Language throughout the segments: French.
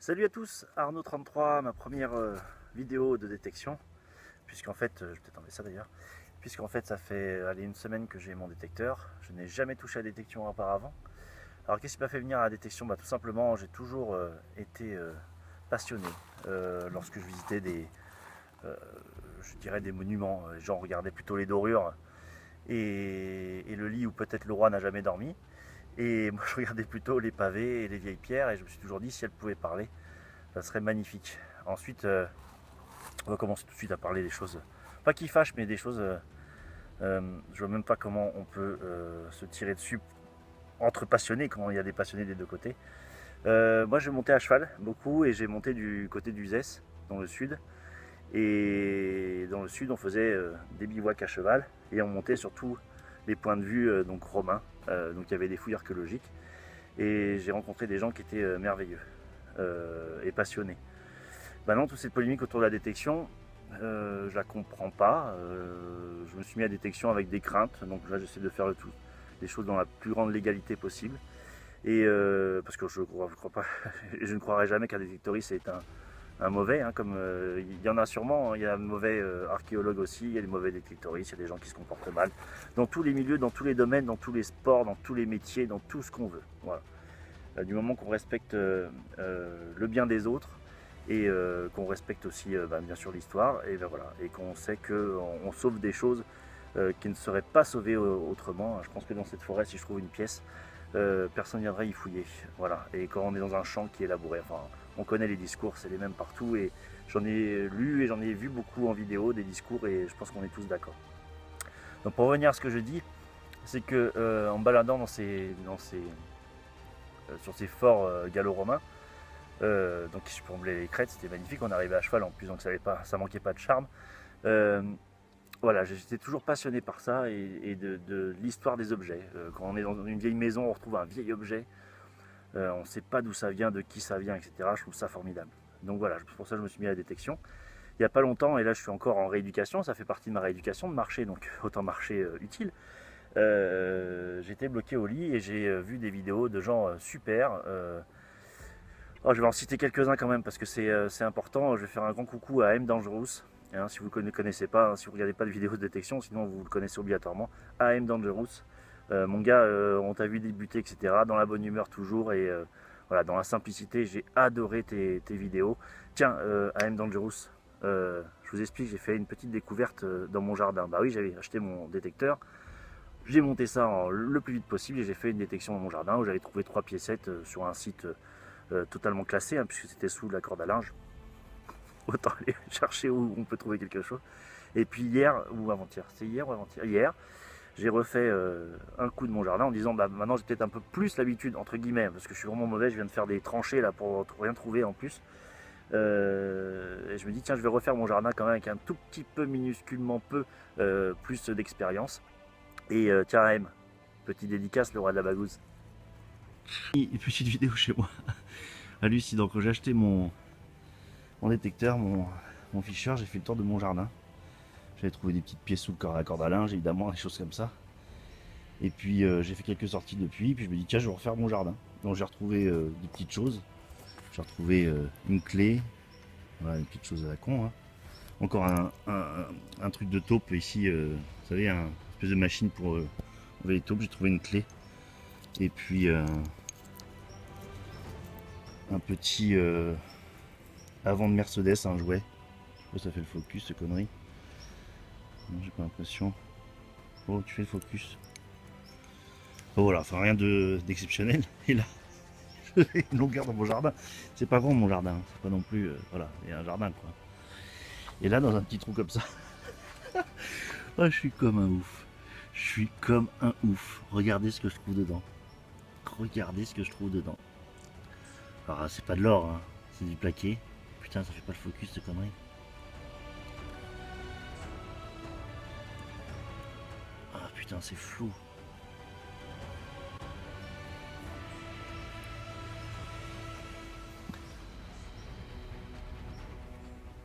Salut à tous, Arnaud33, ma première vidéo de détection, puisqu'en fait, je vais peut-être enlever ça d'ailleurs, puisqu'en fait ça fait une semaine que j'ai mon détecteur, je n'ai jamais touché à la détection auparavant. Alors qu'est-ce qui m'a fait venir à la détection? Tout simplement, j'ai toujours été passionné lorsque je visitais euh, je dirais des monuments, les gens regardaient plutôt les dorures et le lit où peut-être le roi n'a jamais dormi. Et moi je regardais plutôt les pavés et les vieilles pierres et je me suis toujours dit si elles pouvaient parler, ça serait magnifique. Ensuite, on va commencer tout de suite à parler des choses, pas qui fâchent, mais des choses, je vois même pas comment on peut se tirer dessus entre passionnés quand il y a des passionnés des deux côtés. Moi j'ai monté à cheval beaucoup et j'ai monté du côté du Zès, dans le sud. Et dans le sud on faisait des bivouacs à cheval et on montait sur tous les points de vue donc romains. Donc il y avait des fouilles archéologiques et j'ai rencontré des gens qui étaient merveilleux et passionnés. Maintenant, toute cette polémique autour de la détection, je la comprends pas. Je me suis mis à la détection avec des craintes, donc là j'essaie de faire le tout, les choses dans la plus grande légalité possible. Et parce que je crois pas, je ne croirais jamais qu'un détectoriste est un mauvais, hein, comme il y en a sûrement, hein, il y a un mauvais archéologue aussi, il y a des mauvais détectoristes, il y a des gens qui se comportent mal, dans tous les milieux, dans tous les domaines, dans tous les sports, dans tous les métiers, dans tout ce qu'on veut. Voilà. Du moment qu'on respecte le bien des autres et qu'on respecte aussi bien sûr l'histoire, et voilà, et qu'on sait qu'on sauve des choses qui ne seraient pas sauvées autrement. Je pense que dans cette forêt, si je trouve une pièce, personne ne viendrait y fouiller. Voilà. Et quand on est dans un champ qui est labouré, enfin, on connaît les discours, c'est les mêmes partout, et j'en ai lu et j'en ai vu beaucoup en vidéo des discours, et je pense qu'on est tous d'accord. Donc pour revenir à ce que je dis, c'est que en baladant sur ces forts gallo-romains, donc je surplombaient les crêtes, c'était magnifique, on arrivait à cheval en plus, donc ça manquait pas de charme. Euh, voilà, j'étais toujours passionné par ça et de l'histoire des objets. Quand on est dans une vieille maison, on retrouve un vieil objet, on ne sait pas d'où ça vient, de qui ça vient, etc. Je trouve ça formidable. Donc voilà, pour ça je me suis mis à la détection. Il n'y a pas longtemps, et là je suis encore en rééducation, ça fait partie de ma rééducation de marcher, donc autant marcher utile. J'étais bloqué au lit et j'ai vu des vidéos de gens super. Oh, je vais en citer quelques-uns quand même parce que c'est important. Je vais faire un grand coucou à M Dangerous. Hein, si vous ne connaissez pas, hein, si vous ne regardez pas de vidéos de détection, sinon vous le connaissez obligatoirement. AM Dangerous. Mon gars, on t'a vu débuter, etc. Dans la bonne humeur toujours et voilà, dans la simplicité, j'ai adoré tes vidéos. Tiens, AM Dangerous, je vous explique, j'ai fait une petite découverte dans mon jardin. Bah oui, j'avais acheté mon détecteur. J'ai monté ça le plus vite possible et j'ai fait une détection dans mon jardin où j'avais trouvé 3 piécettes sur un site totalement classé, hein, puisque c'était sous la corde à linge. Autant aller chercher où on peut trouver quelque chose. Et puis hier, ou avant-hier, c'est hier ou avant-hier, hier, j'ai refait un coup de mon jardin en disant bah maintenant j'ai peut-être un peu plus l'habitude, entre guillemets, parce que je suis vraiment mauvais, je viens de faire des tranchées là pour rien trouver en plus. Et je me dis tiens, je vais refaire mon jardin quand même avec un tout petit peu, minusculement peu, plus d'expérience. Et tiens, M, petit dédicace, le roi de la bagouze. Une petite vidéo chez moi. Hallucinant, quand j'ai acheté mon détecteur, mon ficheur, j'ai fait le tour de mon jardin. J'avais trouvé des petites pièces sous la corde à linge, évidemment, des choses comme ça. Et puis j'ai fait quelques sorties depuis, puis je me dis tiens, je vais refaire mon jardin. Donc j'ai retrouvé des petites choses. J'ai retrouvé une clé, voilà, une petite chose à la con. Hein. Encore un truc de taupe ici, vous savez, une espèce de machine pour enlever les taupes. J'ai trouvé une clé. Et puis un petit avant de Mercedes, un jouet. Je sais pas si ça fait le focus, cette connerie. Non, j'ai pas l'impression. Oh, tu fais le focus. Oh, voilà, enfin rien d'exceptionnel. Et là, j'ai une longueur dans mon jardin. C'est pas grand mon jardin, c'est pas non plus. Voilà, il y a un jardin quoi. Et là, dans un petit trou comme ça. Oh, je suis comme un ouf. Je suis comme un ouf. Regardez ce que je trouve dedans. Regardez ce que je trouve dedans. Alors, c'est pas de l'or, hein. C'est du plaqué. Putain, ça fait pas le focus, cette connerie. Ah putain, c'est flou.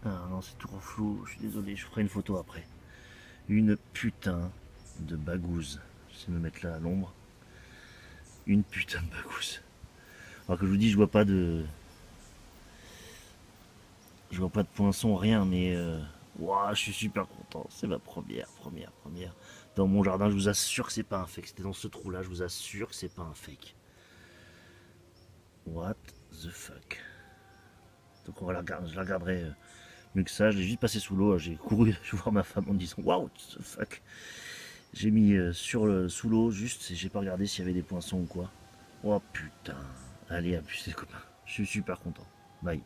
Ah non, c'est trop flou. Je suis désolé, je ferai une photo après. Une putain de bagouze. Je vais me mettre là à l'ombre. Une putain de bagouze. Alors que je vous dis, je vois pas de Je vois pas de poinçon, rien, mais ouah, je suis super content. C'est ma première. Dans mon jardin, je vous assure que c'est pas un fake. C'était dans ce trou-là, je vous assure que c'est pas un fake. What the fuck. Donc on va la regarder, je la regarderai mieux que ça. Je l'ai juste passé sous l'eau. J'ai couru voir ma femme en disant waouh, what the fuck. J'ai mis sous l'eau juste et j'ai pas regardé s'il y avait des poinçons ou quoi. Oh putain. Allez, à plus les copains. Je suis super content. Bye.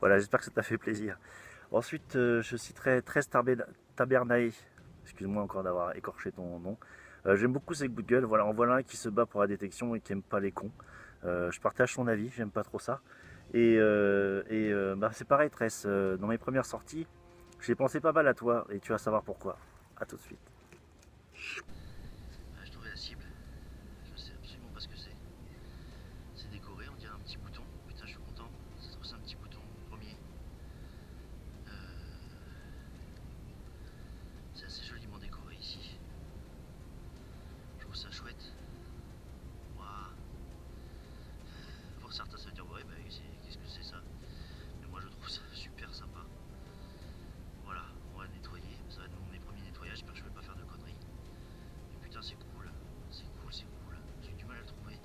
Voilà, j'espère que ça t'a fait plaisir. Ensuite, je citerai 13 Tabernae. Excuse-moi encore d'avoir écorché ton nom. J'aime beaucoup ces coups de gueule. Voilà, en voilà un qui se bat pour la détection et qui aime pas les cons. Je partage son avis, j'aime pas trop ça. Bah, c'est pareil, Tress. Dans mes premières sorties, j'ai pensé pas mal à toi et tu vas savoir pourquoi. A tout de suite. Je trouvais la cible. Je sais absolument pas ce que c'est. C'est décoré, on dirait un petit bouton. Putain, je suis content. Ça se trouve, c'est un petit bouton premier. Euh, C'est assez joliment décoré ici. Je trouve ça chouette. Waouh. Pour certains, ça veut dire ouais, bah oui, qu'est-ce que c'est ça? Mais moi, je trouve ça super sympa. Voilà, on va nettoyer. Ça va être mes premiers nettoyages. J'espère que je vais pas faire de conneries. Mais putain, c'est cool. C'est cool, c'est cool. J'ai eu du mal à le trouver.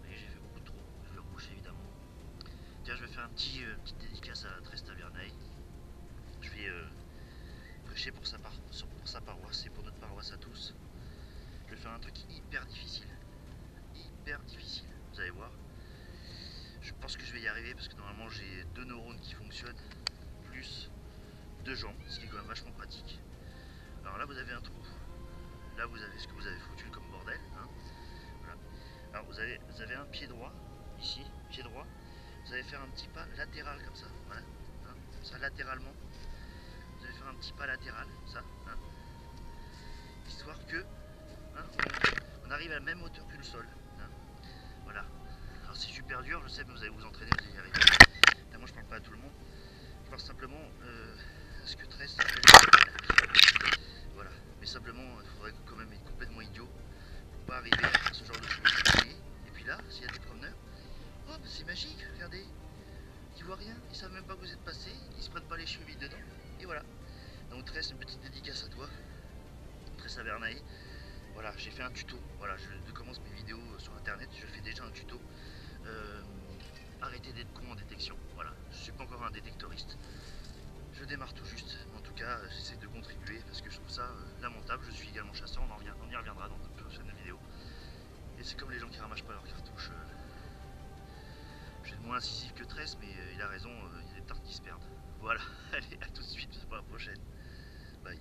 Mais j'ai fait beaucoup trop. Je vais le reboucher évidemment. Tiens, je vais faire petite dédicace à Tress Tabernae. Je vais prêcher pour sa paroisse et pour notre paroisse à tous. Je vais faire un truc hyper difficile. Hyper difficile. Vous allez voir. Je pense que je vais y arriver parce que normalement j'ai 2 neurones qui fonctionnent, plus 2 jambes, ce qui est quand même vachement pratique. Alors là vous avez un trou. Là vous avez ce que vous avez foutu comme bordel. Hein. Voilà. Alors vous avez un pied droit, ici, pied droit. Vous allez faire un petit pas latéral comme ça. Voilà. Hein. Ça latéralement. Vous allez faire un petit pas latéral, ça. Hein. Histoire que hein, on arrive à la même hauteur que le sol. Hein. Voilà. Alors c'est super dur, je sais, mais vous allez vous entraîner, vous allez y arriver. Là, moi je parle pas à tout le monde. Je parle simplement à ce que Tress s'appelle. Voilà. Mais simplement, il faudrait quand même être complètement idiot pour pas arriver à faire ce genre de choses. Et puis là, s'il y a des promeneurs, oh bah c'est magique, regardez. Ils voient rien, ils savent même pas que vous êtes passé, ils se prennent pas les chevilles dedans. Et voilà. Donc Tress, une petite dédicace à toi. Tress Tabernae. Voilà, j'ai fait un tuto. Voilà, je commence mes vidéos sur internet, je fais déjà un tuto. Euh, Arrêtez d'être con en détection. Voilà, je suis pas encore un détectoriste. Je démarre tout juste. Mais en tout cas, j'essaie de contribuer parce que je trouve ça lamentable. Je suis également chasseur, on y reviendra dans une prochaine vidéo. Et c'est comme les gens qui ramassent pas leurs cartouches. Je suis moins incisif que Tress, mais il a raison, il y a des tartes qui se perdent. Voilà, allez, à tout de suite pour la prochaine. Bye.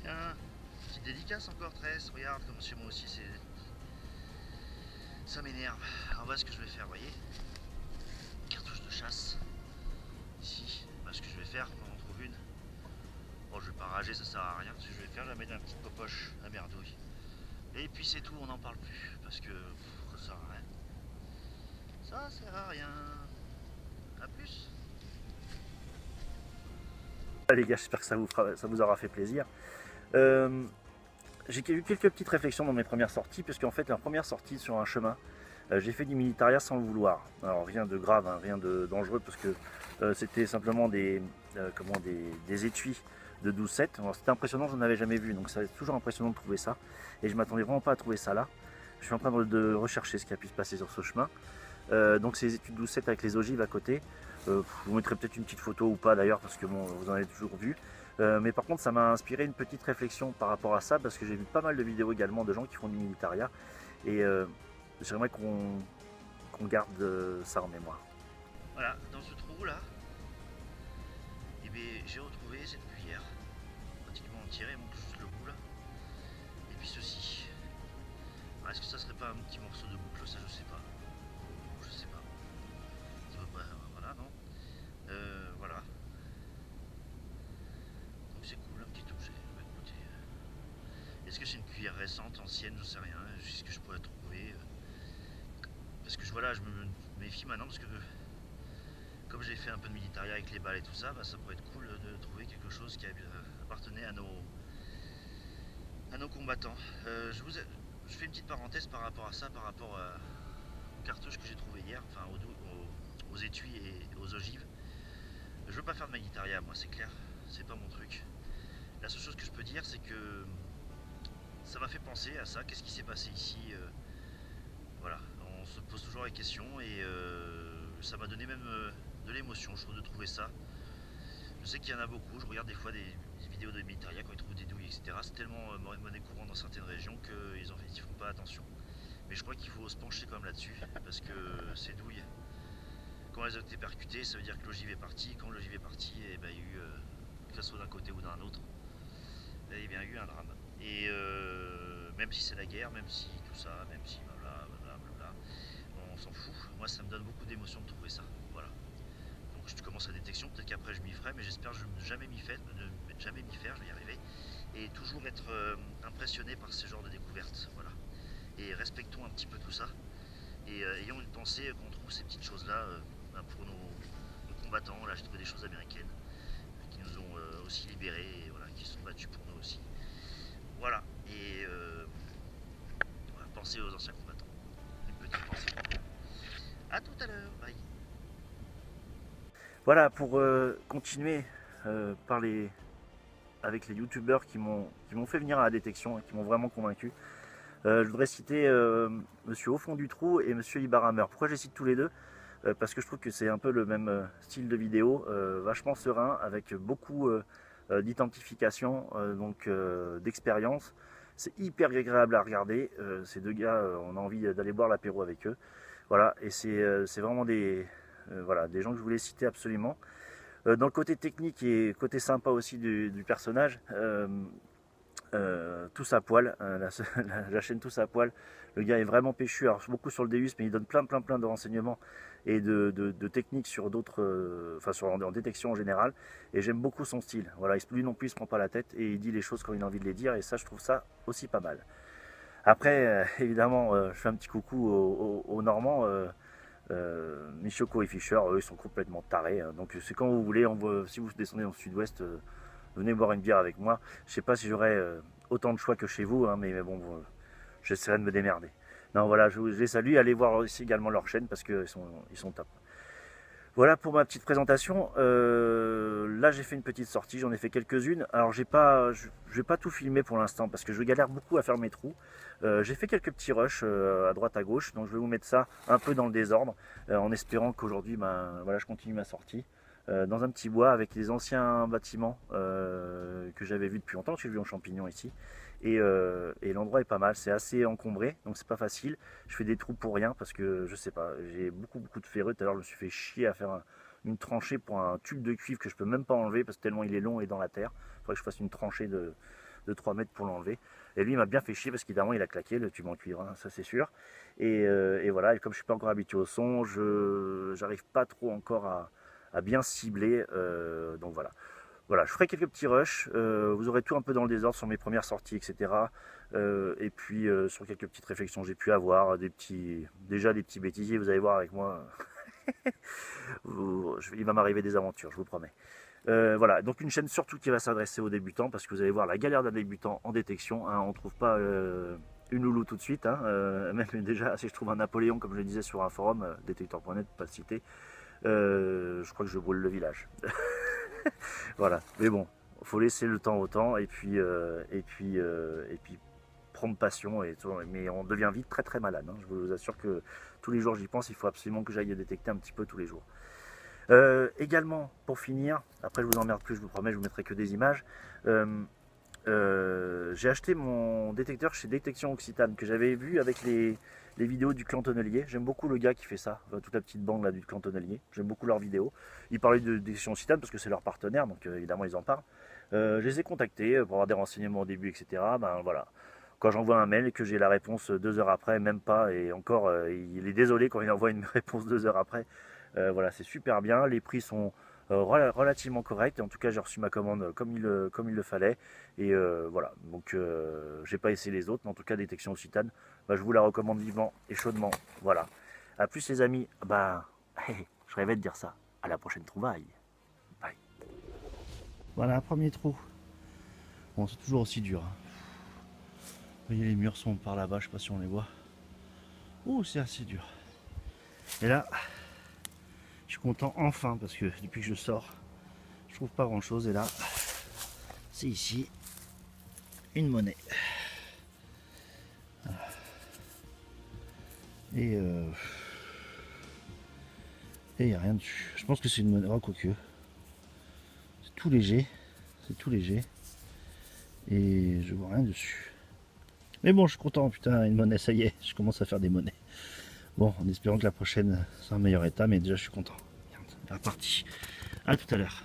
Tiens, petite dédicace encore Tress, regarde comme chez moi aussi c'est. Ça m'énerve. Alors voilà ce que je vais faire, vous voyez. Cartouche de chasse. Ici, bah, ce que je vais faire quand on trouve une. Bon je vais pas rager, ça sert à rien. Ce que je vais faire, je vais la mettre dans une petite popoche à merdouille. Et puis c'est tout, on n'en parle plus. Parce que ça sert à rien. Ça sert à rien. A plus. Les gars, j'espère que ça vous aura fait plaisir. J'ai eu quelques petites réflexions dans mes premières sorties, puisque en fait, la première sortie sur un chemin, j'ai fait du militaria sans le vouloir. Alors rien de grave, hein, rien de dangereux, parce que c'était simplement des étuis de 12-7. C'était impressionnant, je n'en avais jamais vu, donc c'est toujours impressionnant de trouver ça. Et je m'attendais vraiment pas à trouver ça là. Je suis en train de rechercher ce qui a pu se passer sur ce chemin. Donc ces études 12-7 avec les ogives à côté. Je vous mettrai peut-être une petite photo ou pas d'ailleurs, parce que bon, vous en avez toujours vu. Mais par contre, ça m'a inspiré une petite réflexion par rapport à ça, parce que j'ai vu pas mal de vidéos également de gens qui font du militaria. Et j'aimerais qu'on garde ça en mémoire. Voilà, dans ce trou là, eh bien, j'ai retrouvé cette cuillère. Pratiquement entière, il manque juste le bout là. Et puis ceci. Alors, est-ce que ça serait un petit morceau de boucle, ça je sais pas. Je sais pas. Ça va pas, voilà, non. Voilà. Donc c'est cool, un petit objet. Bah, écoutez, est-ce que c'est une cuillère récente, ancienne, je sais rien. C'est ce que je pourrais trouver. Parce que voilà, je me méfie maintenant parce que comme j'ai fait un peu de militaria avec les balles et tout ça, bah, ça pourrait être cool de trouver quelque chose qui appartenait à nos combattants. Je fais une petite parenthèse par rapport à ça, par rapport aux cartouches que j'ai trouvées hier, enfin aux étuis et aux ogives. Je veux pas faire de militaria, moi, c'est clair, c'est pas mon truc. La seule chose que je peux dire, c'est que ça m'a fait penser à ça, qu'est-ce qui s'est passé ici. Voilà, on se pose toujours les questions et ça m'a donné même de l'émotion, je trouve, de trouver ça. Je sais qu'il y en a beaucoup, je regarde des fois des vidéos de militaria quand ils trouvent des douilles, etc. C'est tellement monnaie courante dans certaines régions qu'ils ne font pas attention. Mais je crois qu'il faut se pencher quand même là-dessus, parce que ces douilles, quand elles ont été percutées, ça veut dire que l'ogive est partie. Quand l'ogive est partie, eh ben, il y a eu, que ce soit d'un côté ou d'un autre, il y a eu un drame. Et même si c'est la guerre, même si tout ça, même si blablabla, on s'en fout. Moi, ça me donne beaucoup d'émotion de trouver ça. Voilà. Donc je commence la détection, peut-être qu'après je m'y ferai, mais j'espère ne jamais m'y faire, je vais y arriver. Et toujours être impressionné par ce genre de découvertes. Voilà. Et respectons un petit peu tout ça. Et ayons une pensée qu'on trouve ces petites choses-là pour nos combattants. Là, j'ai trouvé des choses américaines qui nous ont aussi libérés et voilà, qui sont battus pour nous aussi. Voilà. Et voilà, pensez aux anciens combattants. Une petite pensée. A tout à l'heure. Bye. Voilà, pour continuer avec les youtubeurs qui m'ont fait venir à la détection et qui m'ont vraiment convaincu. Je voudrais citer Monsieur Au fond du trou et Monsieur Ibarhammer. Pourquoi je les cite tous les deux? Parce que je trouve que c'est un peu le même style de vidéo, vachement serein, avec beaucoup d'identification, donc d'expérience. C'est hyper agréable à regarder. Ces deux gars, on a envie d'aller boire l'apéro avec eux. Voilà, et c'est vraiment voilà, des gens que je voulais citer absolument. Dans le côté technique et côté sympa aussi du personnage, tous à poil, la chaîne tous à poil, le gars est vraiment péchu, alors beaucoup sur le Deus, mais il donne plein de renseignements et de techniques sur d'autres, en détection en général, et j'aime beaucoup son style. Voilà, lui non plus il se prend pas la tête et il dit les choses quand il a envie de les dire, et ça je trouve ça aussi pas mal. Après, évidemment, je fais un petit coucou aux Normands. Michoko et Fischer, eux, ils sont complètement tarés. Hein. Donc c'est quand vous voulez, si vous descendez dans le sud-ouest, venez boire une bière avec moi. Je sais pas si j'aurai autant de choix que chez vous, hein, mais bon, j'essaierai de me démerder. Non, voilà, je les salue. Allez voir aussi également leur chaîne parce qu'ils sont top. Voilà pour ma petite présentation. Là, j'ai fait une petite sortie, j'en ai fait quelques-unes. Alors, je vais pas tout filmer pour l'instant parce que je galère beaucoup à faire mes trous. J'ai fait quelques petits rushs à droite à gauche, donc je vais vous mettre ça un peu dans le désordre, en espérant qu'aujourd'hui, voilà, je continue ma sortie dans un petit bois avec les anciens bâtiments que j'avais vus depuis longtemps. J'ai vu en champignon ici. Et l'endroit est pas mal, c'est assez encombré, donc c'est pas facile. Je fais des trous pour rien parce que je sais pas, j'ai beaucoup de ferreux. Tout à l'heure, je me suis fait chier à faire une tranchée pour un tube de cuivre que je peux même pas enlever parce que tellement il est long et dans la terre. Il faudrait que je fasse une tranchée de 3 mètres pour l'enlever. Et lui, il m'a bien fait chier parce qu'évidemment, il a claqué le tube en cuivre, hein, ça c'est sûr. Et voilà, et comme je suis pas encore habitué au son, j'arrive pas trop encore à bien cibler, donc voilà. Voilà, je ferai quelques petits rushs, vous aurez tout un peu dans le désordre sur mes premières sorties, etc. Et puis sur quelques petites réflexions que j'ai pu avoir, déjà des petits bêtisiers, vous allez voir avec moi, il va m'arriver des aventures, je vous promets. Voilà, donc une chaîne surtout qui va s'adresser aux débutants, parce que vous allez voir la galère d'un débutant en détection, hein, on ne trouve pas une loulou tout de suite, hein, même déjà si je trouve un Napoléon, comme je le disais sur un forum, détecteur.net, pas le citer, je crois que je brûle le village. Voilà, mais bon, faut laisser le temps au temps et puis prendre passion. Mais on devient vite très malade. Hein. Je vous assure que tous les jours j'y pense, il faut absolument que j'aille détecter un petit peu tous les jours. Également, pour finir, après je vous emmerde plus, je vous promets, je vous mettrai que des images. J'ai acheté mon détecteur chez Détection Occitane que j'avais vu avec les vidéos du clan Tonnelier. J'aime beaucoup le gars qui fait ça, toute la petite bande là du clan Tonnelier. J'aime beaucoup leurs vidéos. Ils parlaient de Détection Occitane parce que c'est leur partenaire, donc évidemment ils en parlent. Je les ai contactés pour avoir des renseignements au début, etc. Ben voilà, quand j'envoie un mail et que j'ai la réponse 2 heures après, même pas, et encore, il est désolé quand il envoie une réponse 2 heures après. Voilà, c'est super bien, les prix sont relativement corrects, et en tout cas j'ai reçu ma commande comme il le fallait, et voilà, donc j'ai pas essayé les autres, mais en tout cas Détection Occitane, bah, je vous la recommande vivement et chaudement, voilà. A plus les amis, bah, je rêvais de dire ça, à la prochaine trouvaille. Bye. Voilà, premier trou. Bon, c'est toujours aussi dur. Vous voyez, les murs sont par là-bas, je sais pas si on les voit. Ouh, c'est assez dur. Et là, je suis content enfin parce que depuis que je sors, je trouve pas grand chose. Et là, c'est ici une monnaie. Et il n'y a rien dessus. Je pense que c'est une monnaie. Oh, quoique. C'est tout léger. C'est tout léger. Et je vois rien dessus. Mais bon, je suis content. Putain, une monnaie, ça y est. Je commence à faire des monnaies. Bon, en espérant que la prochaine soit en meilleur état. Mais déjà, je suis content. Regarde, c'est reparti. À tout à l'heure.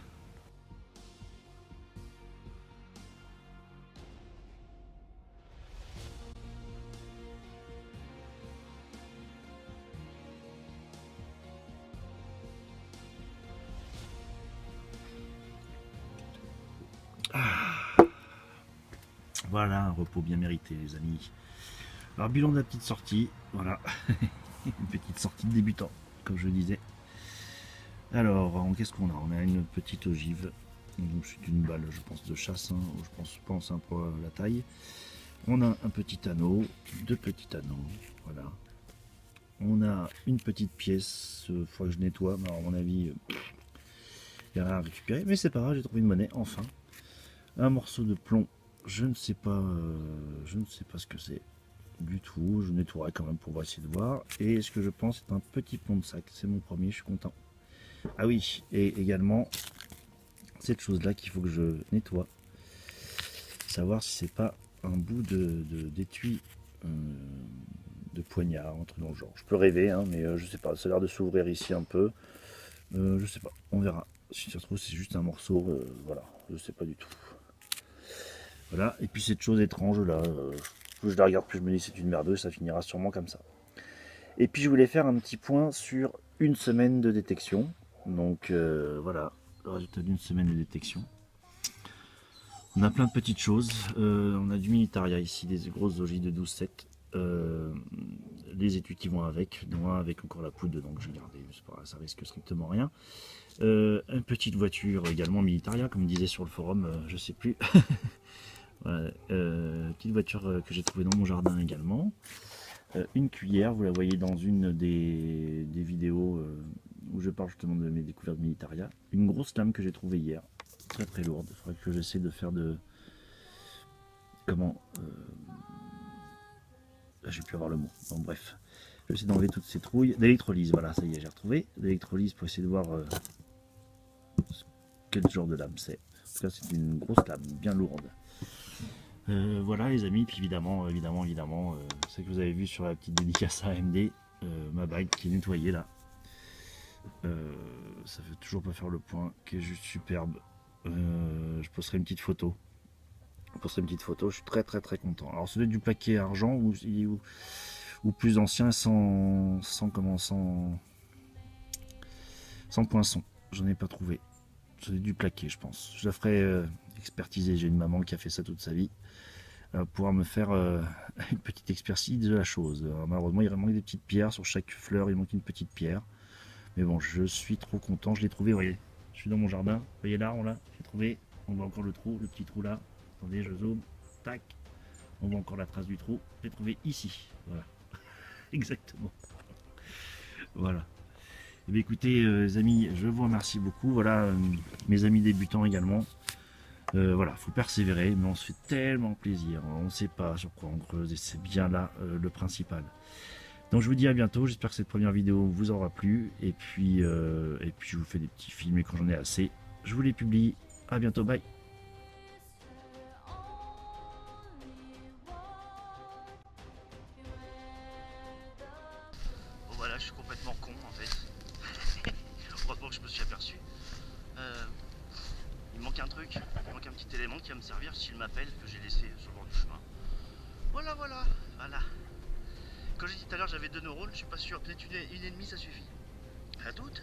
Voilà, un repos bien mérité, les amis. Alors, bilan de la petite sortie. Voilà. Une petite sortie de débutant, comme je le disais. Alors, qu'est-ce qu'on a? On a une petite ogive. Donc, c'est une balle, je pense, de chasse. Hein, je pense hein, pour la taille. On a un petit anneau, deux petits anneaux. Voilà. On a une petite pièce. Il faudrait que je nettoie. Mais alors, à mon avis, il n'y a rien à récupérer. Mais c'est pas grave, j'ai trouvé une monnaie, enfin. Un morceau de plomb. Je ne sais pas ce que c'est du tout. Je nettoierai quand même pour essayer de voir. Et ce que je pense, c'est un petit plomb de sac. C'est mon premier, je suis content. Ah oui, et également cette chose là qu'il faut que je nettoie, savoir si c'est pas un bout d'étui de poignard, un truc dans le genre. Je peux rêver, hein, mais je sais pas, ça a l'air de s'ouvrir ici un peu, je sais pas, on verra. Si ça se trouve c'est juste un morceau, voilà, je sais pas du tout. Voilà, et puis cette chose étrange là, plus je la regarde, plus je me dis c'est une merdeuse, ça finira sûrement comme ça. Et puis je voulais faire un petit point sur une semaine de détection. Donc voilà, le résultat d'une semaine de détection. On a plein de petites choses. On a du Militaria ici, des grosses ogives de 12,7. Les étuis qui vont avec, dont un avec encore la poudre dedans que j'ai gardé, ça risque strictement rien. Une petite voiture également Militaria, comme disait sur le forum, je sais plus. Voilà, petite voiture que j'ai trouvée dans mon jardin également. Une cuillère, vous la voyez dans une des vidéos où je parle justement de mes découvertes Militaria. Une grosse lame que j'ai trouvée hier, très très lourde. Il faudrait que j'essaie de faire de... Comment j'ai pu avoir le mot. Bon, bref, je vais essayer d'enlever toutes ces trouilles. D'électrolyse, voilà, ça y est, j'ai retrouvé. D'électrolyse pour essayer de voir quel genre de lame c'est. En tout cas, c'est une grosse lame, bien lourde. Voilà les amis, puis évidemment, c'est que vous avez vu sur la petite dédicace à AMD, ma bague qui est nettoyée là. Ça fait toujours pas faire le point, qui est juste superbe. Je posterai une petite photo. Je suis très très très content. Alors celui du plaqué argent ou plus ancien sans poinçon. J'en ai pas trouvé. Celui du plaqué, je pense. Je la ferai expertiser. J'ai une maman qui a fait ça toute sa vie. Pouvoir me faire une petite expertise de la chose. Alors, malheureusement, il manque des petites pierres sur chaque fleur. Il manque une petite pierre. Mais bon, je suis trop content. Je l'ai trouvé. Vous voyez, je suis dans mon jardin. Vous voyez là, j'ai trouvé. On voit encore le trou, le petit trou là. Attendez, je zoome. Tac. On voit encore la trace du trou. Je l'ai trouvé ici. Voilà. Exactement. Voilà. Eh bien, écoutez, les amis, je vous remercie beaucoup. Voilà, mes amis débutants également. Voilà, faut persévérer, mais on se fait tellement plaisir. On ne sait pas sur quoi on creuse et c'est bien là le principal. Donc je vous dis à bientôt. J'espère que cette première vidéo vous aura plu. Et puis je vous fais des petits films et quand j'en ai assez, je vous les publie. À bientôt, bye. Bon voilà, je suis complètement con en fait. Heureusement que je me suis aperçu. Il manque un truc, il manque un petit élément qui va me servir s'il m'appelle, que j'ai laissé sur le bord du chemin. Voilà, voilà, voilà. Quand j'ai dit tout à l'heure j'avais 2 neurones, je suis pas sûr. Peut-être une et demie ça suffit. À toutes.